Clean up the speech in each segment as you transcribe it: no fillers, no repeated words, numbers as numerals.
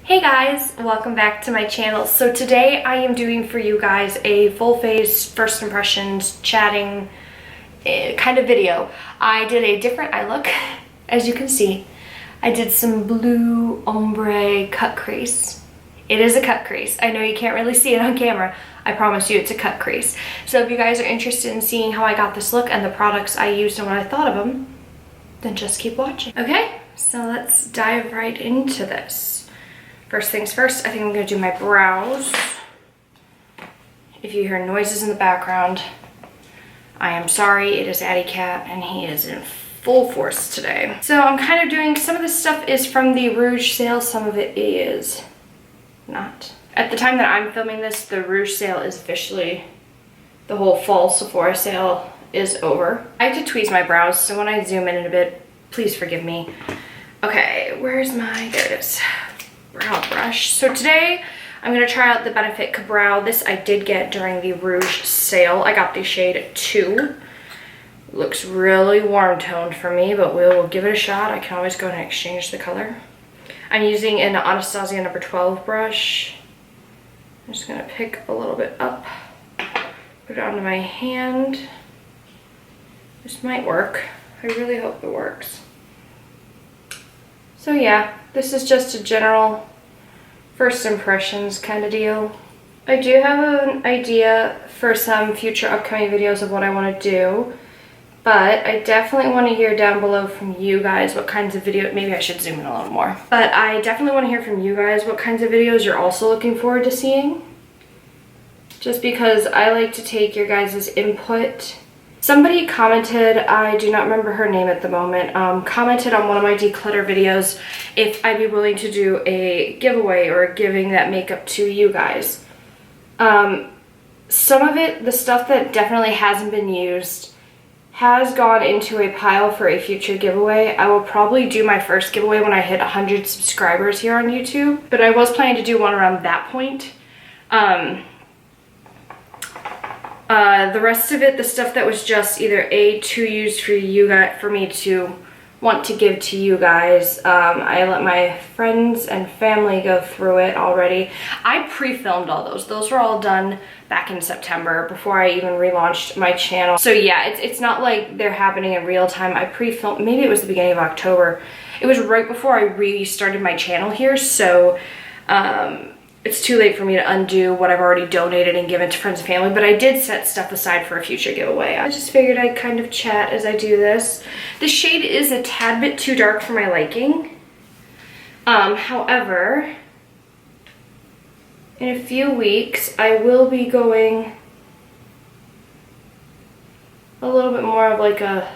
Hey guys, welcome back to my channel. So today I am doing for you guys a full face first impressions chatting kind of video. I did a different eye look, as you can see. I did some blue ombre cut crease. It is a cut crease. I know you can't really see it on camera. I promise you it's a cut crease. So if you guys are interested in seeing how I got this look and the products I used and what I thought of them, then just keep watching. Okay, so let's dive right into this. First things first, I think I'm gonna do my brows. If you hear noises in the background, I am sorry, it is Addy Cat and he is in full force today. So I'm kind of doing, some of this stuff is from the Rouge sale, some of it is not. At the time that I'm filming this, the Rouge sale is officially, the whole fall Sephora sale is over. I have to tweeze my brows, so when I zoom in a bit, please forgive me. Okay, where's my, there it is. Brow brush. So today I'm going to try out the Benefit Brow. This I did get during the Rouge sale. I got the shade 2. Looks really warm toned for me, but we'll give it a shot. I can always go and exchange the color. I'm using an Anastasia number 12 brush. I'm just going to pick a little bit up, put it onto my hand. This might work. I really hope it works. So yeah, this is just a general first impressions kind of deal. I do have an idea for some future upcoming videos of what I want to do, but I definitely want to hear down below from you guys what kinds of videos, maybe I should zoom in a little more, but I definitely want to hear from you guys what kinds of videos you're also looking forward to seeing, just because I like to take your guys' input. Somebody commented, I do not remember her name at the moment, commented on one of my declutter videos if I'd be willing to do a giveaway or giving that makeup to you guys. Some of it, the stuff that definitely hasn't been used, has gone into a pile for a future giveaway. I will probably do my first giveaway when I hit 100 subscribers here on YouTube, but I was planning to do one around that point. The rest of it, the stuff that was just either too used for you guys, for me to want to give to you guys, I let my friends and family go through it already. I pre-filmed all those. Those were all done back in September before I even relaunched my channel. So yeah, it's not like they're happening in real time. I pre-filmed, maybe it was the beginning of October. It was right before I restarted my channel here, so it's too late for me to undo what I've already donated and given to friends and family, but I did set stuff aside for a future giveaway. I just figured I'd kind of chat as I do this. The shade is a tad bit too dark for my liking. However, in a few weeks, I will be going a little bit more of like a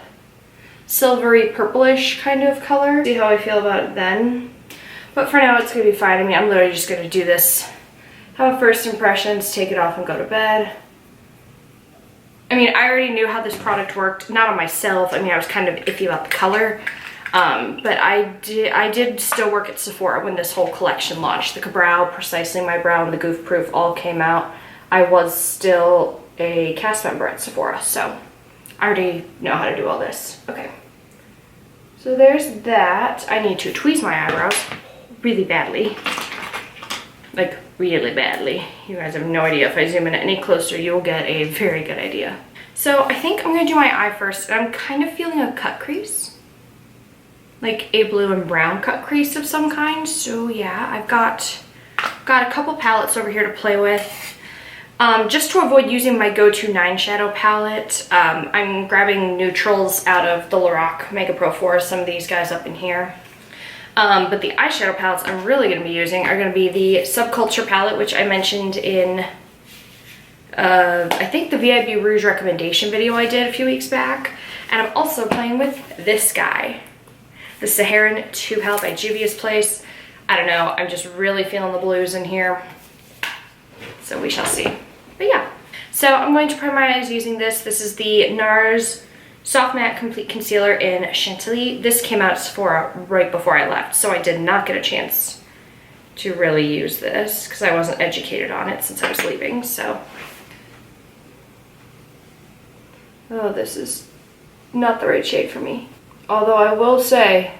silvery purplish kind of color. See how I feel about it then. But for now, it's going to be fine. I mean, I'm literally just going to do this, have first impressions, take it off, and go to bed. I mean, I already knew how this product worked, not on myself. I mean, I was kind of iffy about the color. But I did still work at Sephora when this whole collection launched. The Brow, Precisely My Brow, and the Goof Proof all came out. I was still a cast member at Sephora, so I already know how to do all this. Okay. So there's that. I need to tweeze my eyebrows really badly, like really badly. You guys have no idea. If I zoom in any closer, you'll get a very good idea. So I think I'm gonna do my eye first, and I'm kind of feeling a cut crease, like a blue and brown cut crease of some kind. So yeah, I've got a couple palettes over here to play with. Just to avoid using my go-to 9 shadow palette, I'm grabbing neutrals out of the Lorac Mega Pro 4, some of these guys up in here. But the eyeshadow palettes I'm really going to be using are going to be the Subculture palette, which I mentioned in, I think the VIB Rouge recommendation video I did a few weeks back. And I'm also playing with this guy, the Saharan 2 palette by Juvia's Place. I don't know, I'm just really feeling the blues in here. So we shall see. But yeah, so I'm going to prime my eyes using this. This is the NARS Soft Matte Complete Concealer in Chantilly. This came out at Sephora right before I left, so I did not get a chance to really use this because I wasn't educated on it since I was leaving, so. Oh, this is not the right shade for me. Although I will say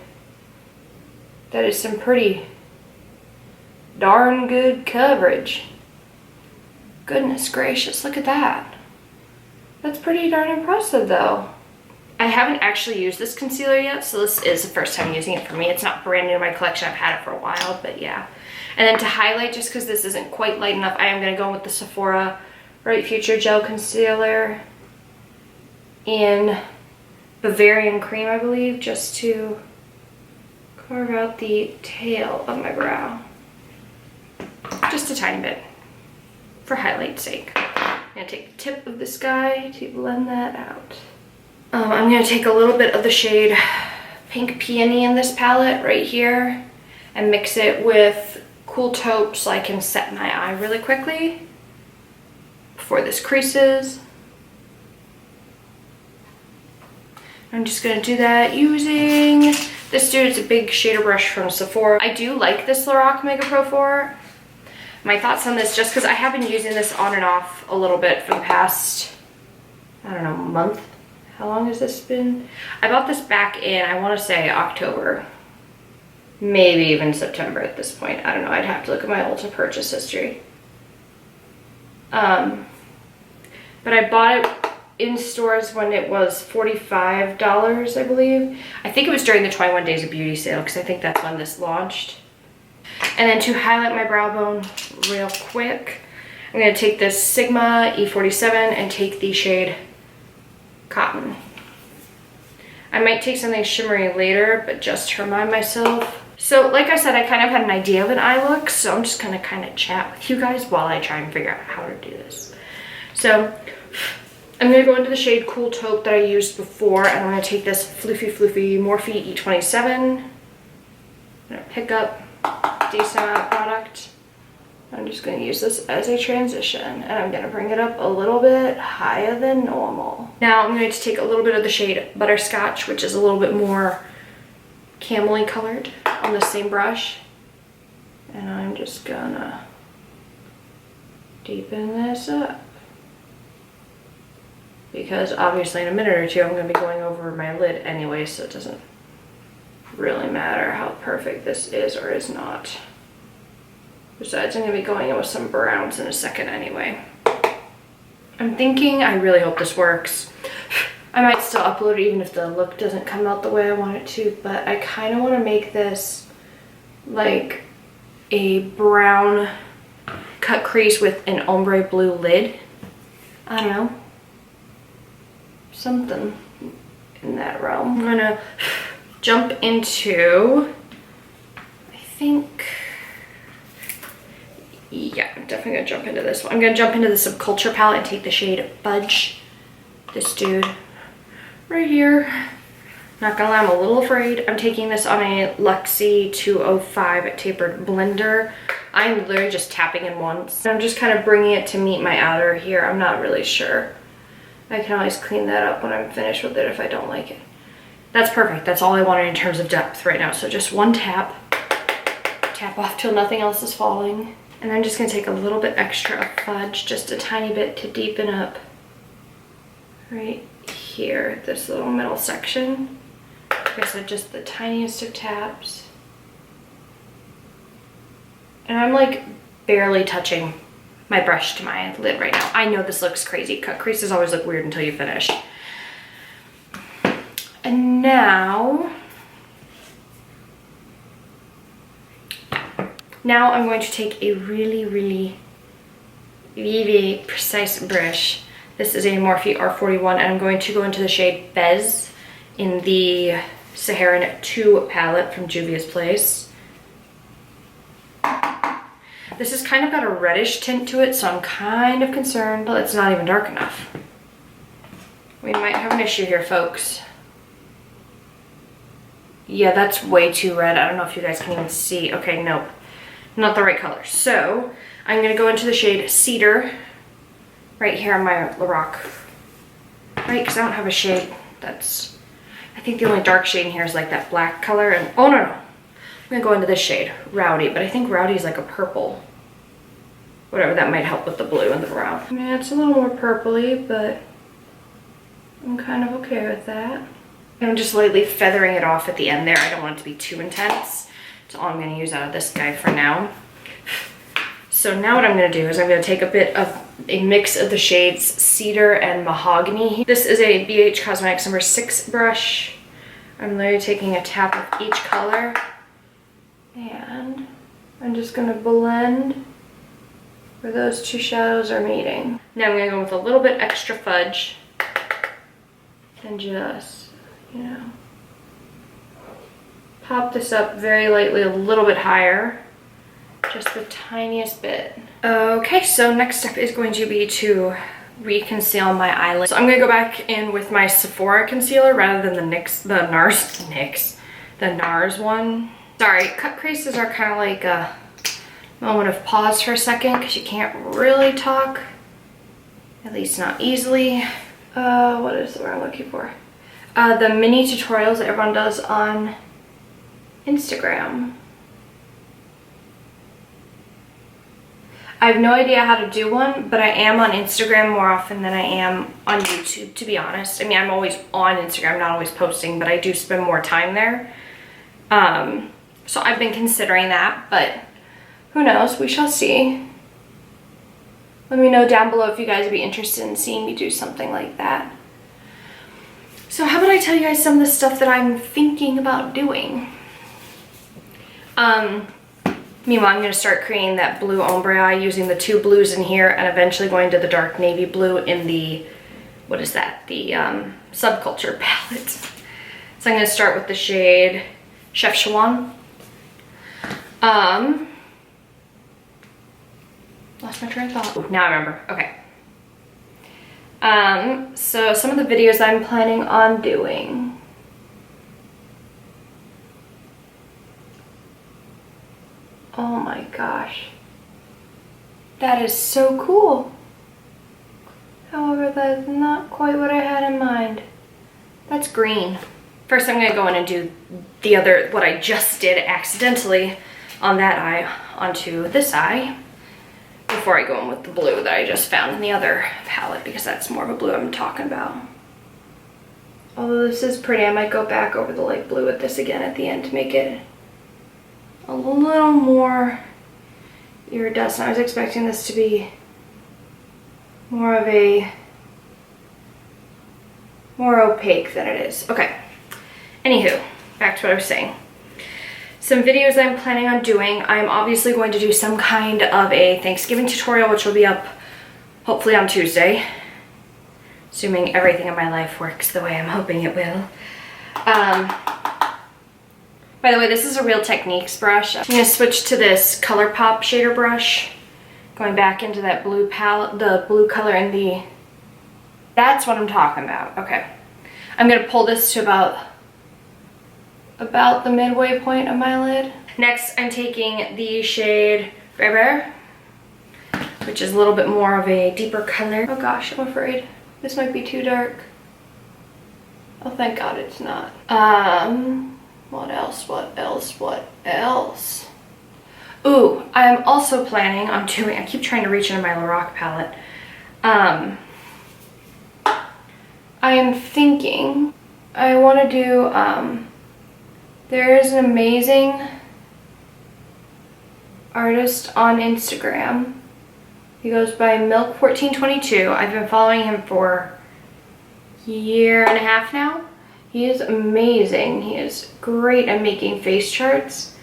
that is some pretty darn good coverage. Goodness gracious, look at that. That's pretty darn impressive though. I haven't actually used this concealer yet, so this is the first time using it for me. It's not brand new to my collection. I've had it for a while, but yeah. And then to highlight, just because this isn't quite light enough, I am going to go with the Sephora Bright Future Gel Concealer in Bavarian Cream, I believe, just to carve out the tail of my brow. Just a tiny bit, for highlight's sake. I'm going to take the tip of this guy to blend that out. I'm going to take a little bit of the shade Pink Peony in this palette right here and mix it with Cool Taupe so I can set my eye really quickly before this creases. I'm just going to do that using this dude. It's a big shader brush from Sephora. I do like this Lorac Mega Pro 4. My thoughts on this, just because I have been using this on and off a little bit for the past, I don't know, month. How long has this been? I bought this back in, I want to say October. Maybe even September at this point. I don't know. I'd have to look at my Ulta purchase history. But I bought it in stores when it was $45, I believe. I think it was during the 21 Days of Beauty sale, because I think that's when this launched. And then to highlight my brow bone real quick, I'm going to take this Sigma E47 and take the shade Cotton. I might take something shimmery later, but just to remind myself. So like I said, I kind of had an idea of an eye look, so I'm just gonna kind of chat with you guys while I try and figure out how to do this. So I'm gonna go into the shade Cool Taupe that I used before, and I'm gonna take this Floofy Morphe E27. I'm gonna pick up a decent amount of product. I'm just gonna use this as a transition, and I'm gonna bring it up a little bit higher than normal. Now I'm going to take a little bit of the shade Butterscotch, which is a little bit more camel-y colored, on the same brush. And I'm just gonna deepen this up. Because obviously in a minute or two I'm gonna be going over my lid anyway, so it doesn't really matter how perfect this is or is not. Besides, I'm gonna be going in with some browns in a second anyway. I'm thinking, I really hope this works. I might still upload it even if the look doesn't come out the way I want it to, but I kind of want to make this like a brown cut crease with an ombre blue lid. I don't know. Something in that realm. I'm gonna jump into, I think, yeah, I'm definitely gonna jump into this one. I'm gonna jump into the Subculture palette and take the shade Fudge. This dude right here. Not gonna lie, I'm a little afraid. I'm taking this on a Luxie 205 tapered blender. I'm literally just tapping in once. I'm just kind of bringing it to meet my outer here. I'm not really sure. I can always clean that up when I'm finished with it if I don't like it. That's perfect. That's all I wanted in terms of depth right now. So just one tap. Tap off till nothing else is falling. And I'm just gonna take a little bit extra of Fudge, just a tiny bit to deepen up right here, this little middle section. Like I said, just the tiniest of taps. And I'm like barely touching my brush to my lid right now. I know this looks crazy. Cut creases always look weird until you finish. And now I'm going to take a really precise brush. This is a Morphe R41, and I'm going to go into the shade Bez in the Saharan 2 palette from Juvia's Place. This has kind of got a reddish tint to it, so I'm kind of concerned, but it's not even dark enough. We might have an issue here, folks. Yeah, that's way too red. I don't know if you guys can even see. Okay, nope. Not the right color. So I'm gonna go into the shade Cedar right here on my Lorac. Right, because I don't have a shade that's, I think the only dark shade in here is like that black color. And oh no, I'm gonna go into this shade, Rowdy, but I think Rowdy is like a purple. Whatever, that might help with the blue and the brown. I mean, it's a little more purpley, but I'm kind of okay with that. And I'm just lightly feathering it off at the end there. I don't want it to be too intense. That's all I'm gonna use out of this guy for now. So now what I'm gonna do is I'm gonna take a bit of a mix of the shades Cedar and Mahogany. This is a BH Cosmetics number 6 brush. I'm literally taking a tap of each color and I'm just gonna blend where those two shadows are meeting. Now I'm gonna go with a little bit extra fudge and just, you know, pop this up very lightly, a little bit higher, just the tiniest bit. Okay, so next step is going to be to reconceal my eyelid. So I'm gonna go back in with my Sephora concealer rather than the NARS one. Sorry, cut creases are kind of like a moment of pause for a second because you can't really talk, at least not easily. What is the word I'm looking for? The mini tutorials that everyone does on Instagram. I have no idea how to do one, but I am on Instagram more often than I am on YouTube, to be honest. I mean, I'm always on Instagram, not always posting, but I do spend more time there. So I've been considering that, but who knows? We shall see. Let me know down below if you guys would be interested in seeing me do something like that. So how about I tell you guys some of the stuff that I'm thinking about doing? Meanwhile, I'm going to start creating that blue ombre eye using the 2 blues in here and eventually going to the dark navy blue in the, what is that? The Subculture palette. So I'm going to start with the shade Chef Shawan. Lost my train of thought. Now I remember. Okay. So some of the videos I'm planning on doing. Oh my gosh. That is so cool. However, that is not quite what I had in mind. That's green. First I'm going to go in and do the other, what I just did accidentally on that eye onto this eye before I go in with the blue that I just found in the other palette because that's more of a blue I'm talking about. Although this is pretty, I might go back over the light blue with this again at the end to make it a little more iridescent. I was expecting this to be more of a, more opaque than it is. Okay, anywho, back to what I was saying. Some videos I'm planning on doing, I'm obviously going to do some kind of a Thanksgiving tutorial, which will be up hopefully on Tuesday, assuming everything in my life works the way I'm hoping it will. By the way, this is a Real Techniques brush. I'm going to switch to this Colourpop shader brush, going back into that blue palette, the blue color in the, that's what I'm talking about. Okay, I'm going to pull this to about the midway point of my lid. Next, I'm taking the shade Browvo, which is a little bit more of a deeper color. Oh gosh, I'm afraid this might be too dark. Oh, thank God it's not. What else? Ooh, I'm also planning on doing, I keep trying to reach into my Lorac palette. I am thinking I want to do, there is an amazing artist on Instagram. He goes by Milk1422. I've been following him for a year and a half now. He is amazing. He is great at making face charts,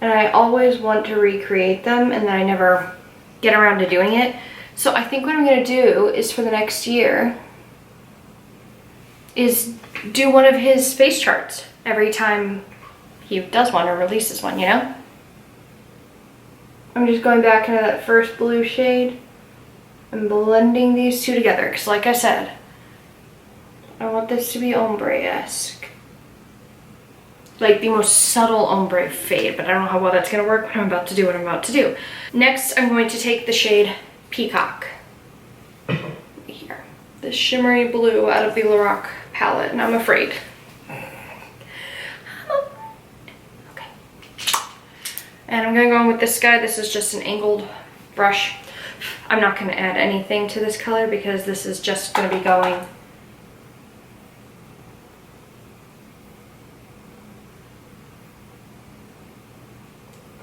and I always want to recreate them, and then I never get around to doing it. So I think what I'm going to do is for the next year is do one of his face charts every time he does one or releases one, you know? I'm just going back into that first blue shade and blending these two together, because like I said, I want this to be ombre-esque. Like the most subtle ombre fade, but I don't know how well that's gonna work, but I'm about to do what I'm about to do. Next, I'm going to take the shade Peacock. Here. This shimmery blue out of the Lorac palette, and I'm afraid. Okay. And I'm gonna go in with this guy. This is just an angled brush. I'm not gonna add anything to this color because this is just gonna be going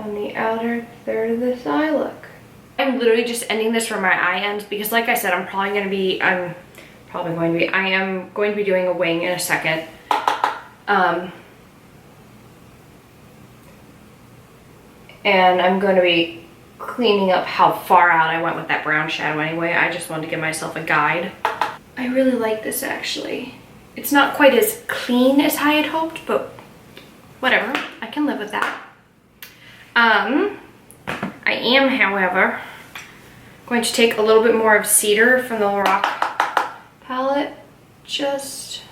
on the outer third of this eye look. I'm literally just ending this for my eye ends because like I said, I am going to be doing a wing in a second. And I'm going to be cleaning up how far out I went with that brown shadow anyway. I just wanted to give myself a guide. I really like this actually. It's not quite as clean as I had hoped, but whatever. I can live with that. I am, however, going to take a little bit more of Cedar from the Lorac palette just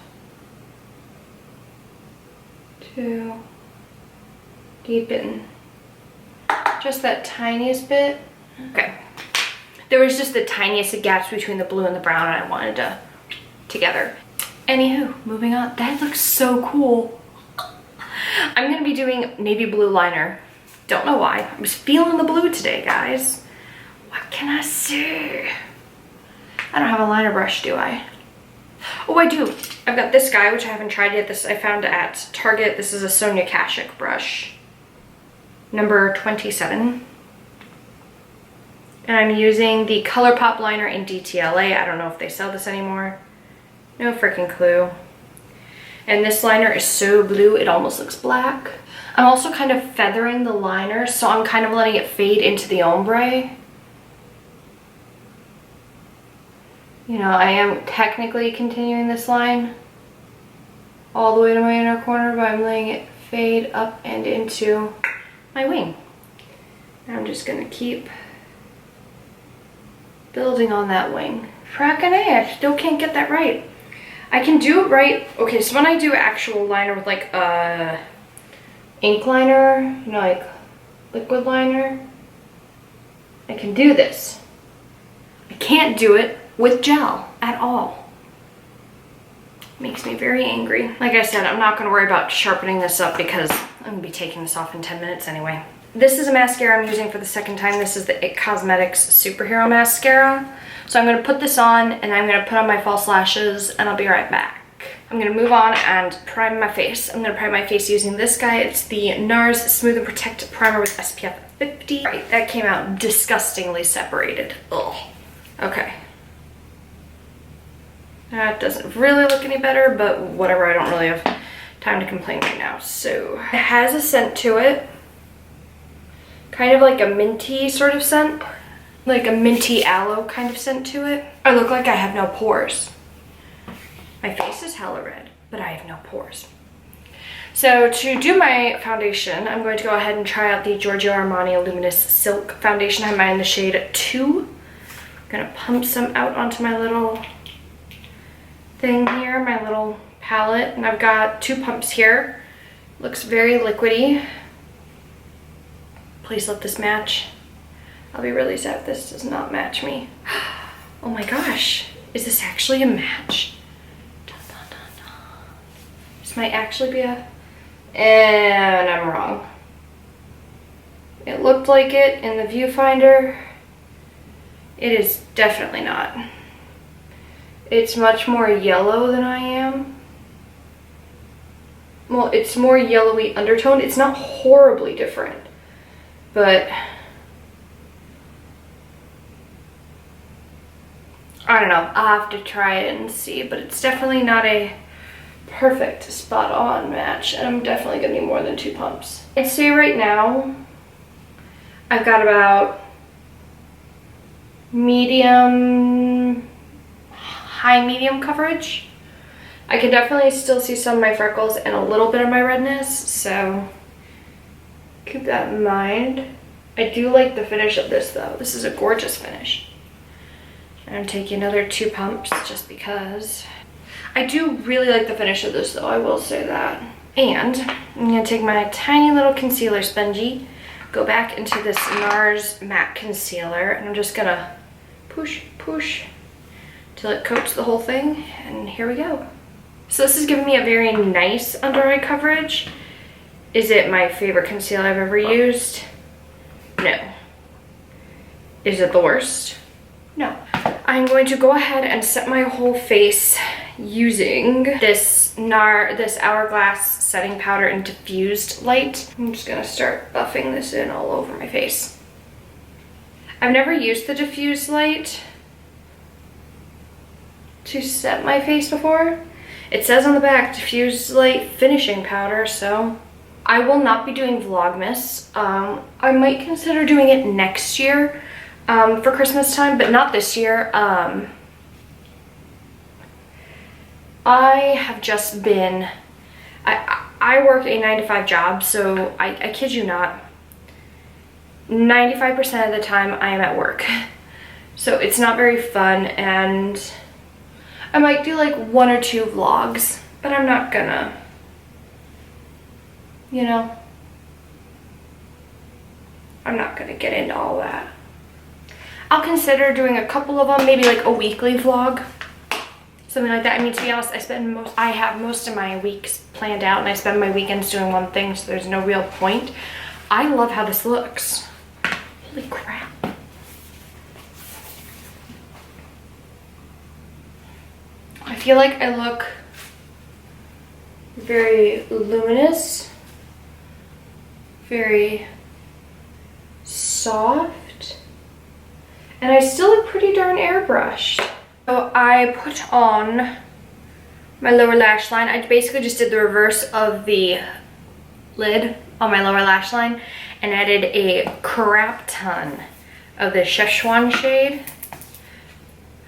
to deepen just that tiniest bit. Okay. There was just the tiniest gaps between the blue and the brown and I wanted to together. Anywho, moving on. That looks so cool. I'm going to be doing navy blue liner. Don't know why. I was feeling the blue today, guys. What can I say? I don't have a liner brush, do I? Oh, I do. I've got this guy, which I haven't tried yet. This I found at Target. This is a Sonia Kashuk brush. Number 27. And I'm using the Colourpop liner in DTLA. I don't know if they sell this anymore. No freaking clue. And this liner is so blue, it almost looks black. I'm also kind of feathering the liner, so I'm kind of letting it fade into the ombre. You know, I am technically continuing this line all the way to my inner corner, but I'm letting it fade up and into my wing. And I'm just gonna keep building on that wing. Frackin' A, I still can't get that right. I can do it right. Okay, so when I do actual liner with like a ink liner, you know, like liquid liner, I can do this. I can't do it with gel at all. Makes me very angry. Like I said, I'm not gonna worry about sharpening this up because I'm gonna be taking this off in 10 minutes anyway. This is a mascara I'm using for the second time. This is the IT Cosmetics Superhero Mascara. So I'm gonna put this on and I'm gonna put on my false lashes and I'll be right back. I'm gonna move on and prime my face. I'm gonna prime my face using this guy. It's the NARS Smooth and Protect Primer with SPF 50. Right, that came out disgustingly separated. Ugh. Okay. That doesn't really look any better, but whatever, I don't really have time to complain right now. So, it has a scent to it. Kind of like a minty sort of scent. Like a minty aloe kind of scent to it. I look like I have no pores. My face is hella red, but I have no pores. So to do my foundation, I'm going to go ahead and try out the Giorgio Armani Luminous Silk Foundation. I have mine in the shade 2. I'm gonna pump some out onto my little thing here, my little palette. And I've got 2 pumps here. Looks very liquidy. Please let this match. I'll be really sad if this does not match me. Oh my gosh, is this actually a match? Dun, dun, dun, dun. This might actually be a, and I'm wrong. It looked like it in the viewfinder. It is definitely not. It's much more yellow than I am. Well, it's more yellowy undertone. It's not horribly different, but I don't know. I'll have to try it and see, but it's definitely not a perfect spot on match, and I'm definitely gonna need more than 2 pumps. I'd say right now I've got about medium, high medium coverage. I can definitely still see some of my freckles and a little bit of my redness, so keep that in mind. I do like the finish of this though. This is a gorgeous finish. I'm taking another 2 pumps just because. I do really like the finish of this though, I will say that. And I'm gonna take my tiny little concealer spongy, go back into this NARS matte concealer, and I'm just gonna push, push till it coats the whole thing, and here we go. So this is giving me a very nice under eye coverage. Is it my favorite concealer I've ever used? No. Is it the worst? No. I'm going to go ahead and set my whole face using this Hourglass setting powder in diffused light. I'm just gonna start buffing this in all over my face. I've never used the diffuse light to set my face before. It says on the back, diffuse light finishing powder, so I will not be doing Vlogmas. I might consider doing it next year for Christmas time, but not this year. I have just been, I work a 9-to-5 job, so I kid you not, 95% of the time I am at work. So it's not very fun, and I might do like 1 or 2 vlogs, but I'm not gonna, you know, I'm not gonna get into all that. I'll consider doing a couple of them, maybe like a weekly vlog, something like that. I mean, to be honest, I have most of my weeks planned out, and I spend my weekends doing one thing, so there's no real point. I love how this looks. Holy crap. I feel like I look very luminous, very soft, and I still look pretty darn airbrushed. So I put on my lower lash line. I basically just did the reverse of the lid on my lower lash line and added a crap ton of the Szechuan shade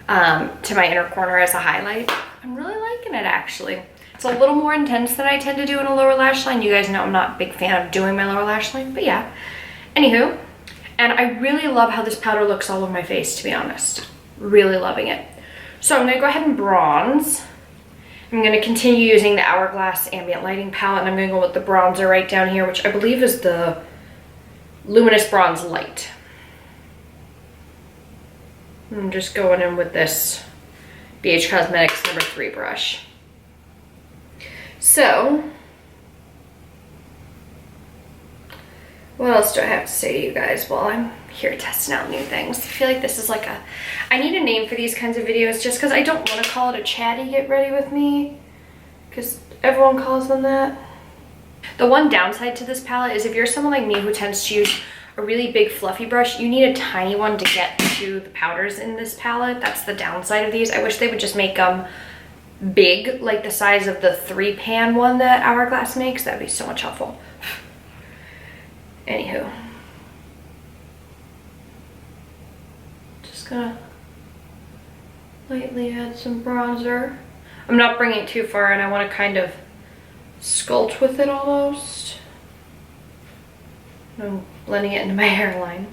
to my inner corner as a highlight. I'm really liking it, actually. It's a little more intense than I tend to do in a lower lash line. You guys know I'm not a big fan of doing my lower lash line, but yeah. Anywho, and I really love how this powder looks all over my face, to be honest. Really loving it. So I'm gonna go ahead and bronze. I'm gonna continue using the Hourglass Ambient Lighting palette, and I'm gonna go with the bronzer right down here, which I believe is the Luminous Bronze Light. I'm just going in with this BH Cosmetics number 3 brush. So, what else do I have to say to you guys while I'm here testing out new things? I feel like this is like I need a name for these kinds of videos, just because I don't want to call it a chatty get ready with me, because everyone calls them that. The one downside to this palette is if you're someone like me who tends to use a really big fluffy brush, you need a tiny one to get to the powders in this palette. That's the downside of these. I wish they would just make them big, like the size of the 3-pan one that Hourglass makes. That'd be so much helpful. Anywho, just gonna lightly add some bronzer. I'm not bringing it too far, and I want to kind of sculpt with it almost. I'm blending it into my hairline,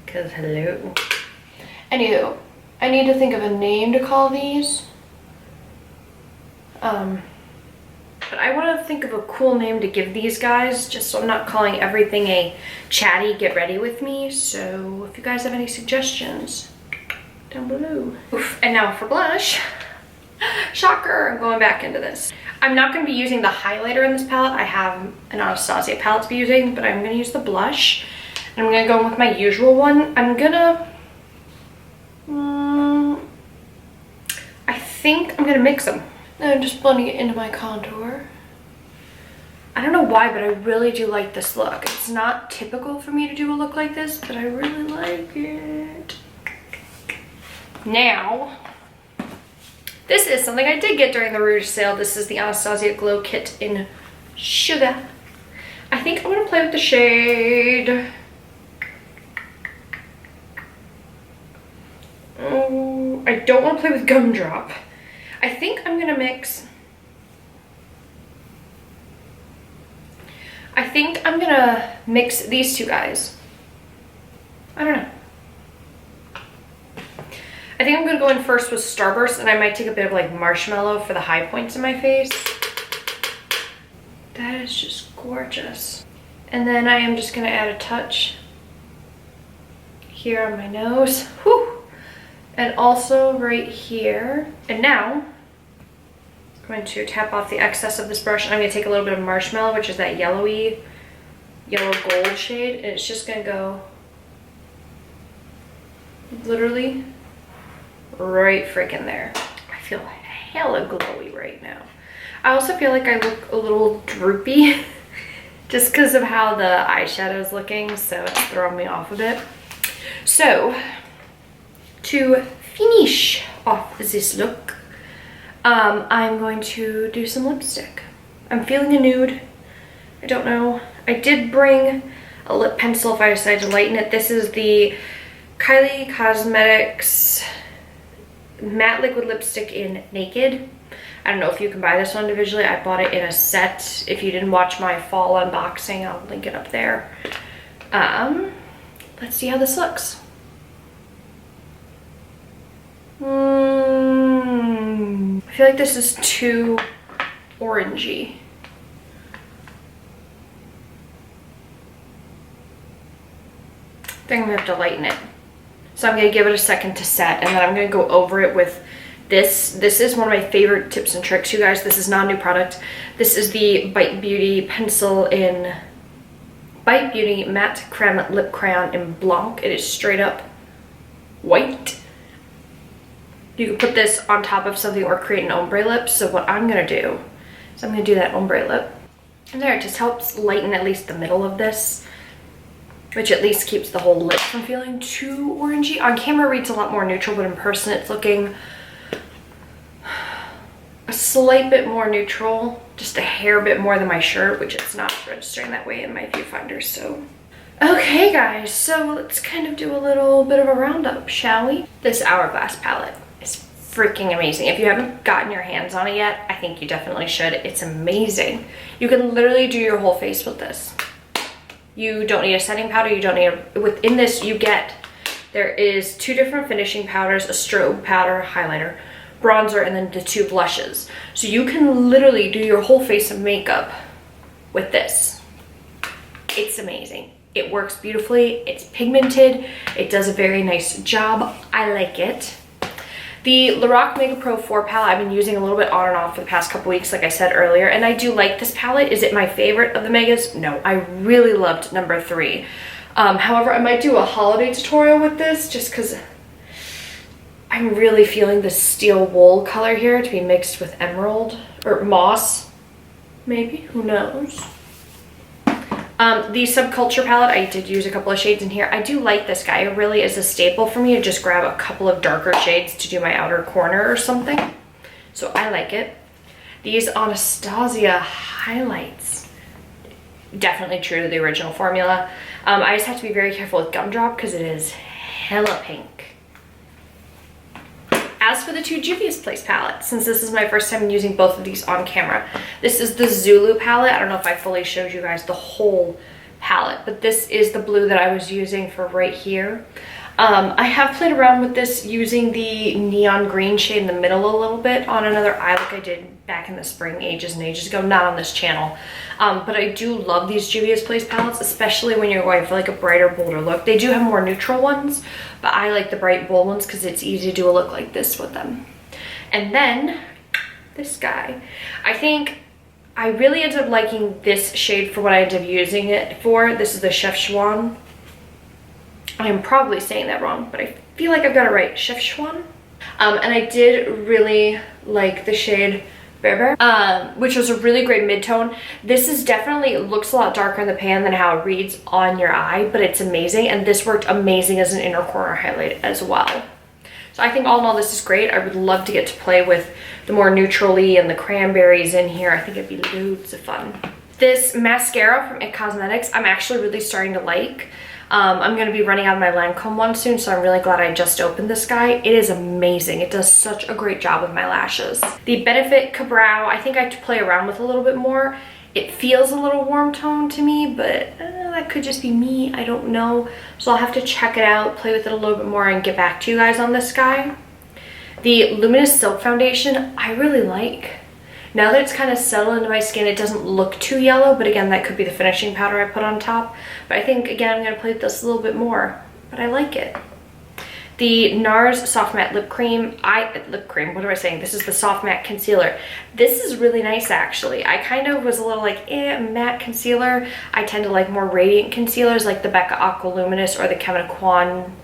because hello. Anywho, I need to think of a name to call these. But I want to think of a cool name to give these guys, just so I'm not calling everything a chatty get ready with me. So if you guys have any suggestions, down below. Oof. And now for blush. Shocker, I'm going back into this. I'm not going to be using the highlighter in this palette. I have an Anastasia palette to be using, but I'm going to use the blush. And I'm going to go in with my usual one. I'm going to... I think I'm going to mix them. I'm just blending it into my contour. I don't know why, but I really do like this look. It's not typical for me to do a look like this, but I really like it. Now, this is something I did get during the Rouge sale. This is the Anastasia Glow Kit in Sugar. I think I'm gonna play with the shade. Oh, I don't want to play with Gumdrop. I think I'm gonna mix. I think I'm gonna mix these two guys. I don't know. I think I'm gonna go in first with Starburst, and I might take a bit of like marshmallow for the high points in my face. That is just gorgeous. And then I am just gonna add a touch here on my nose. Whew. And also right here. And now I'm going to tap off the excess of this brush. I'm going to take a little bit of Marshmallow, which is that yellowy, yellow gold shade, and it's just going to go literally right freaking there. I feel hella glowy right now. I also feel like I look a little droopy just because of how the eyeshadow is looking, so it's throwing me off a bit. So, to finish off this look, I'm going to do some lipstick. I'm feeling a nude. I don't know. I did bring a lip pencil if I decide to lighten it. This is the Kylie Cosmetics matte liquid lipstick in Naked. I don't know if you can buy this one individually. I bought it in a set. If you didn't watch my fall unboxing, I'll link it up there. Let's see how this looks. I feel like this is too orangey. I think I'm gonna have to lighten it. So I'm gonna give it a second to set, and then I'm gonna go over it with this. This is one of my favorite tips and tricks, you guys. This is not a new product. This is the Bite Beauty pencil in Bite Beauty Matte Creme Lip Crayon in Blanc. It is straight up white. You can put this on top of something or create an ombre lip. So what I'm gonna do is I'm gonna do that ombre lip. And there, it just helps lighten at least the middle of this, which at least keeps the whole lip from feeling too orangey. On camera it reads a lot more neutral, but in person it's looking a slight bit more neutral, just a hair bit more than my shirt, which it's not registering that way in my viewfinder. So okay guys, so let's kind of do a little bit of a roundup, shall we? This Hourglass palette is freaking amazing. If you haven't gotten your hands on it yet, I think you definitely should. It's amazing. You can literally do your whole face with this. You don't need a setting powder. You don't need within this you get, there is 2 different finishing powders, a strobe powder, highlighter, bronzer, and then the 2 blushes. So you can literally do your whole face of makeup with this. It's amazing. It works beautifully. It's pigmented. It does a very nice job. I like it. The Lorac Mega Pro 4 palette I've been using a little bit on and off for the past couple weeks, like I said earlier, and I do like this palette. Is it my favorite of the Megas? No, I really loved number 3. However, I might do a holiday tutorial with this just because I'm really feeling the steel wool color here to be mixed with emerald or moss, maybe, who knows. The Subculture palette, I did use a couple of shades in here. I do like this guy. It really is a staple for me to just grab a couple of darker shades to do my outer corner or something. So I like it. These Anastasia highlights, definitely true to the original formula. I just have to be very careful with Gumdrop because it is hella pink. As for the 2 Juvia's Place palettes, since this is my first time using both of these on camera, this is the Zulu palette. I don't know if I fully showed you guys the whole palette, but this is the blue that I was using for right here. I have played around with this using the neon green shade in the middle a little bit on another eye look I did back in the spring ages and ages ago, not on this channel. But I do love these Juvia's Place palettes, especially when you're going for like a brighter, bolder look. They do have more neutral ones, but I like the bright, bold ones because it's easy to do a look like this with them. And then this guy, I think I really ended up liking this shade for what I ended up using it for. This is the Chef Schwan. I am probably saying that wrong, but I feel like I've got it right. Chef Schwan. And I did really like the shade Beverly, which was a really great mid-tone. This is definitely, it looks a lot darker in the pan than how it reads on your eye, but it's amazing. And this worked amazing as an inner corner highlight as well. So I think all in all, this is great. I would love to get to play with the more neutrally and the cranberries in here. I think it'd be loads of fun. This mascara from IT Cosmetics, I'm actually really starting to like. I'm going to be running out of my Lancome one soon, so I'm really glad I just opened this guy. It is amazing. It does such a great job with my lashes. The Benefit Cabrow, I think I have to play around with a little bit more. It feels a little warm tone to me, but that could just be me. I don't know. So I'll have to check it out, play with it a little bit more, and get back to you guys on this guy. The Luminous Silk Foundation, I really like. Now that it's kind of settled into my skin, it doesn't look too yellow, but again, that could be the finishing powder I put on top. But I think, again, I'm going to play with this a little bit more, but I like it. The NARS Soft Matte Lip Cream, what am I saying? This is the Soft Matte Concealer. This is really nice, actually. I kind of was a little like, matte concealer. I tend to like more radiant concealers, like the Becca Aqua Luminous or the Kevin Kwan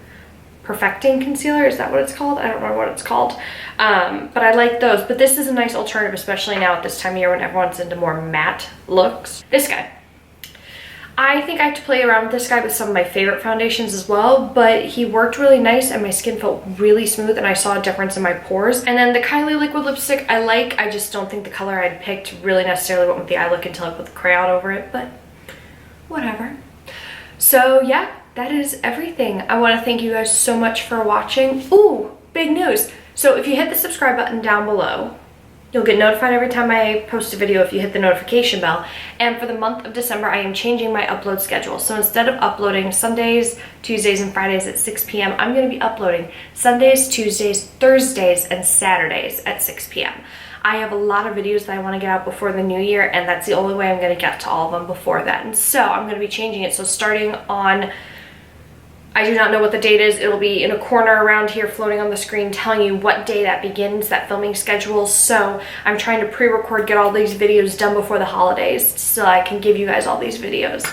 Perfecting Concealer. Is that what it's called? I don't remember what it's called. But I like those. But this is a nice alternative, especially now at this time of year when everyone's into more matte looks. This guy. I think I have to play around with this guy with some of my favorite foundations as well, but he worked really nice and my skin felt really smooth and I saw a difference in my pores. And then the Kylie liquid lipstick I like. I just don't think the color I'd picked really necessarily went with the eye look until I put the crayon over it, but whatever. So yeah, that is everything. I want to thank you guys so much for watching. Ooh, big news. So if you hit the subscribe button down below, you'll get notified every time I post a video if you hit the notification bell. And for the month of December, I am changing my upload schedule. So instead of uploading Sundays, Tuesdays, and Fridays at 6 p.m., I'm going to be uploading Sundays, Tuesdays, Thursdays, and Saturdays at 6 p.m. I have a lot of videos that I want to get out before the new year, and that's the only way I'm going to get to all of them before then. So I'm going to be changing it. So starting on, I do not know what the date is. It'll be in a corner around here floating on the screen telling you what day that begins, that filming schedule. So I'm trying to pre-record, get all these videos done before the holidays so I can give you guys all these videos.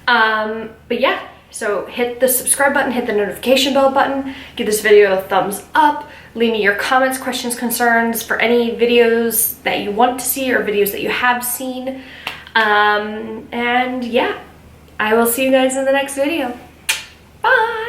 But yeah, so hit the subscribe button, hit the notification bell button, give this video a thumbs up, leave me your comments, questions, concerns for any videos that you want to see or videos that you have seen. And yeah, I will see you guys in the next video. Bye!